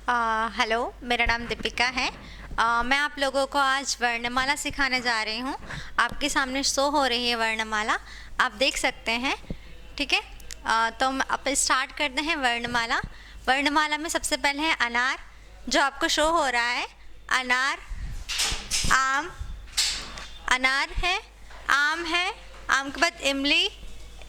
Hello, मेरा नाम दीपिका है। मैं आप लोगों को आज वर्णमाला सिखाने जा रही हूँ। आपके सामने शो हो रही है वर्णमाला, आप देख सकते हैं। ठीक है। तो हम अब स्टार्ट करते हैं वर्णमाला। वर्णमाला में सबसे पहले है अनार, जो आपको शो हो रहा है। अनार, आम, अनार है, आम है, आम के बाद इमली,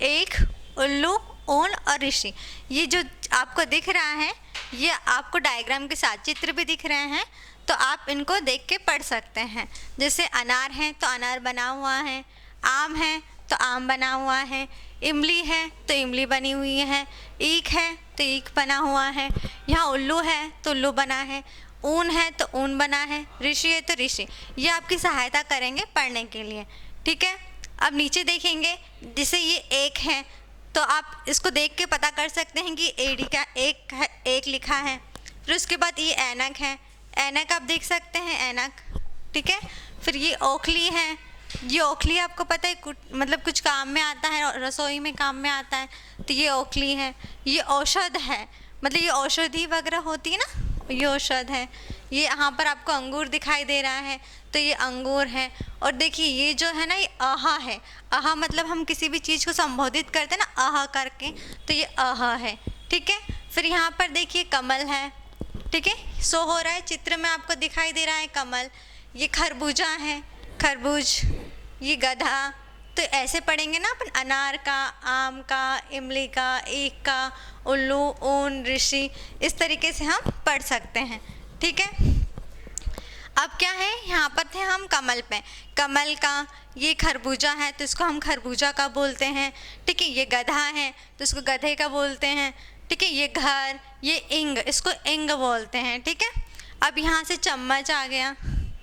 ईख, उल्लू, ऊन और ऋषि। ये जो आपको दिख रहा है, ये आपको डायग्राम के साथ चित्र भी दिख रहे हैं, तो आप इनको देख के पढ़ सकते हैं। जैसे अनार है तो अनार बना हुआ है, आम है तो आम बना हुआ है, इमली है तो इमली बनी हुई है, ईख है तो ईख बना हुआ है, यहाँ उल्लू है तो उल्लू बना है, ऊन है तो ऊन बना है, ऋषि है तो ऋषि। ये आपकी सहायता करेंगे पढ़ने के लिए। ठीक है। अब नीचे देखेंगे, जैसे ये एक है तो आप इसको देख के पता कर सकते हैं कि एडी का एक है, एक लिखा है। फिर उसके बाद ये ऐनक है, ऐनक आप देख सकते हैं, ऐनक। ठीक है। फिर ये ओखली है, ये ओखली आपको पता है मतलब कुछ काम में आता है, रसोई में काम में आता है, तो ये ओखली है। ये औषध है, मतलब ये औषधि वगैरह होती है ना, ये औषध है। ये यहाँ पर आपको अंगूर दिखाई दे रहा है, तो ये अंगूर है। और देखिए ये जो है ना, ये अहा है। अहा मतलब हम किसी भी चीज़ को संबोधित करते हैं ना अहा करके, तो ये अहा है। ठीक है। फिर यहाँ पर देखिए कमल है। ठीक है, शो हो रहा है चित्र में, आपको दिखाई दे रहा है कमल। ये खरबूजा है, खरबूज। ये गधा। तो ऐसे पढ़ेंगे ना अपन, अनार का, आम का, इमली का, ईख का, उल्लू, ऊन, ऋषि, इस तरीके से हम पढ़ सकते हैं। ठीक है। अब क्या है, यहाँ पर थे हम कमल पे। कमल का, ये खरबूजा है तो इसको हम खरबूजा का बोलते हैं। ठीक है। ये गधा है तो इसको गधे का बोलते हैं। ठीक है। ये घर, ये इंग, इसको इंग बोलते हैं। ठीक है। अब यहाँ से चम्मच आ गया,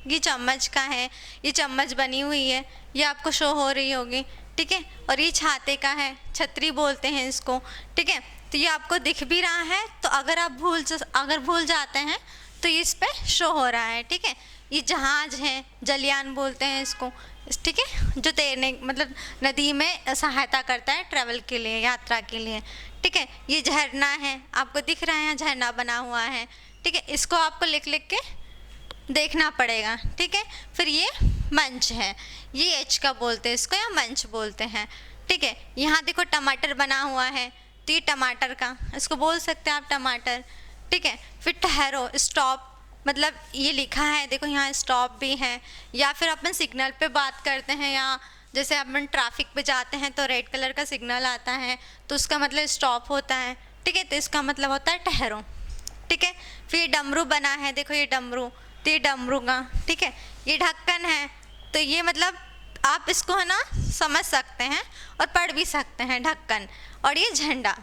ये चम्मच का है, ये चम्मच बनी हुई है, ये आपको शो हो रही होगी। ठीक है। और ये छाते का है, छतरी बोलते हैं इसको। ठीक है। तो ये आपको दिख भी रहा है, तो अगर आप भूल जाते हैं तो इस पे शो हो रहा है। ठीक है। ये जहाज है, जलयान बोलते हैं इसको। ठीक है। जो तैरने मतलब नदी में सहायता करता है ट्रैवल के लिए, यात्रा के लिए। ठीक है। ये झरना है, आपको दिख रहा है यहाँ झरना बना हुआ है। ठीक है। इसको आपको लिख लिख के देखना पड़ेगा। ठीक है। फिर ये मंच है, ये एच का बोलते हैं इसको, या मंच बोलते हैं। ठीक है। यहाँ देखो टमाटर बना हुआ है, तो ये टमाटर का, इसको बोल सकते हैं आप टमाटर। ठीक है। फिर ठहरो, स्टॉप, मतलब ये लिखा है देखो, यहाँ स्टॉप भी है। या फिर अपन सिग्नल पे बात करते हैं, या जैसे अपन ट्रैफिक पे जाते हैं तो रेड कलर का सिग्नल आता है, तो उसका मतलब स्टॉप होता है। ठीक है। तो इसका मतलब होता है ठहरो। ठीक है। फिर ये डमरू बना है, देखो ये डमरू, तो ये डमरू का। ठीक है। ये ढक्कन है, तो ये मतलब आप इसको है ना समझ सकते हैं और पढ़ भी सकते हैं, ढक्कन। और ये झंडा,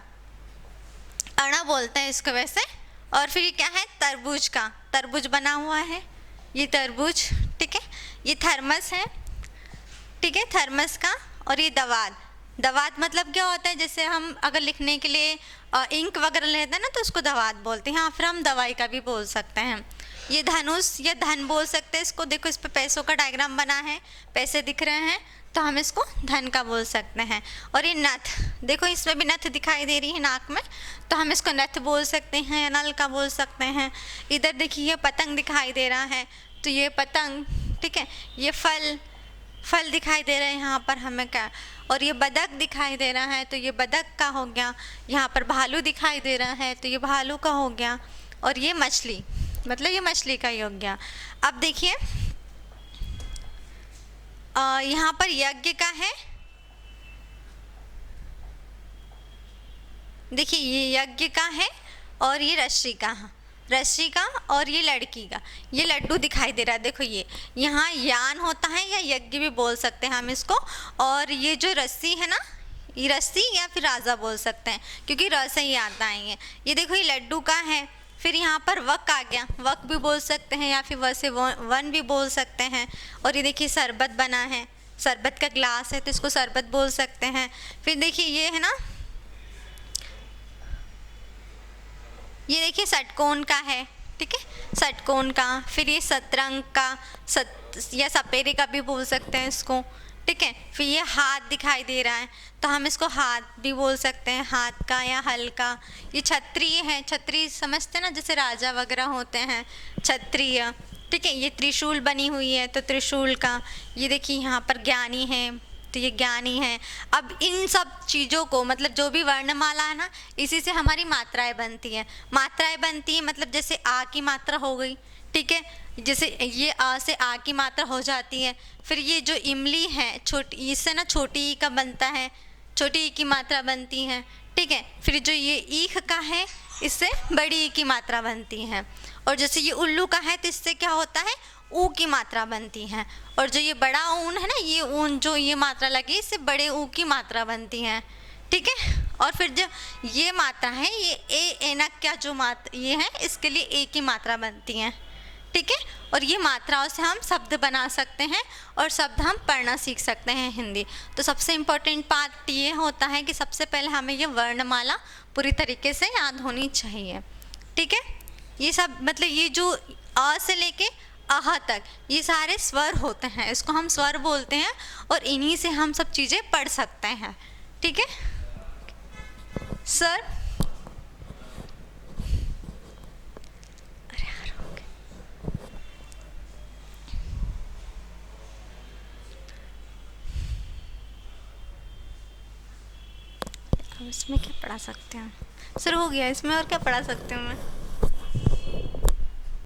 अड़ा बोलते हैं इसको वैसे। और फिर ये क्या है, तरबूज का, तरबूज बना हुआ है, ये तरबूज। ठीक है। ये थर्मस है। ठीक है, थर्मस का। और ये दवात, दवात मतलब क्या होता है, जैसे हम अगर लिखने के लिए इंक वगैरह लेते हैं ना, तो उसको दवात बोलते हैं। हाँ, फिर हम दवाई का भी बोल सकते हैं। ये धनुष या धन बोल सकते हैं इसको, देखो इस पे पैसों का डायग्राम बना है, पैसे दिख रहे हैं, तो हम इसको धन का बोल सकते हैं। और ये नथ, देखो इसमें भी नथ दिखाई दे रही है नाक में, तो हम इसको नथ बोल सकते हैं, नल का बोल सकते हैं। इधर देखिए ये पतंग दिखाई दे रहा है, तो ये पतंग। ठीक है। ये फल, फल दिखाई दे रहे हैं यहाँ पर हमें क्या। और ये बदक दिखाई दे रहा है, तो ये बदक का हो गया। यहाँ पर भालू दिखाई दे रहा है, तो ये भालू का हो गया। और ये मछली, मतलब ये मछली का ही हो गया। अब देखिए यहाँ पर यज्ञ का है, देखिए ये यज्ञ का है। और ये रस्सी का, रस्सी का। और ये लड़की का, ये लड्डू दिखाई दे रहा है, देखो ये यहाँ यान होता है, या यज्ञ भी बोल सकते हैं हम इसको। और ये जो रस्सी है ना, ये रस्सी या फिर राजा बोल सकते हैं, क्योंकि र से ही आता है ये देखो ये लड्डू का है। फिर यहाँ पर वक आ गया, वक भी बोल सकते हैं, या फिर व से वन भी बोल सकते हैं। और ये देखिए शरबत बना है, शरबत का ग्लास है, तो इसको शरबत बोल सकते हैं। फिर देखिए ये है ना, ये देखिए षटकोण का है। ठीक है, षटकोण का। फिर ये शतरंग का, या सपेरे का भी बोल सकते हैं इसको। ठीक है। फिर ये हाथ दिखाई दे रहा है तो हम इसको हाथ भी बोल सकते हैं, हाथ का या हल का। ये क्षत्रिय है, क्षत्रिय समझते हैं ना, जैसे राजा वगैरह होते हैं क्षत्रिय। ठीक है, ये त्रिशूल बनी हुई है तो त्रिशूल का। ये देखिए यहाँ पर ज्ञानी है तो ये ज्ञानी है। अब इन सब चीज़ों को, मतलब जो भी वर्णमाला है ना, इसी से हमारी मात्राएं बनती हैं। मात्राएं बनती हैं मतलब जैसे आ की मात्रा हो गई, ठीक है, जैसे ये आ से आ की मात्रा हो जाती है। फिर ये जो इमली है छोटी, इससे ना छोटी ई का बनता है, छोटी ई की मात्रा बनती है। ठीक है, फिर जो ये ईख का है इससे बड़ी ई की मात्रा बनती है। और जैसे ये उल्लू का है तो इससे क्या होता है, ऊ की मात्रा बनती है। और जो ये बड़ा ऊन है ना, ये ऊन जो ये मात्रा लगी इससे बड़े ऊ की मात्रा बनती है। ठीक है, और फिर जो ये मात्रा है, ये ए एनक क्या जो मात्रा ये है, इसके लिए ए की मात्रा बनती है। ठीक है, और ये मात्राओं से हम शब्द बना सकते हैं और शब्द हम पढ़ना सीख सकते हैं हिंदी। तो सबसे इम्पोर्टेंट पार्ट ये होता है कि सबसे पहले हमें ये वर्णमाला पूरी तरीके से याद होनी चाहिए। ठीक है, ये सब मतलब ये जो अ से लेके अह तक ये सारे स्वर होते हैं, इसको हम स्वर बोलते हैं और इन्हीं से हम सब चीज़ें पढ़ सकते हैं। ठीक है सर। अब इसमें क्या पढ़ा सकते हैं सर, हो गया इसमें, और क्या पढ़ा सकते हूँ मैं।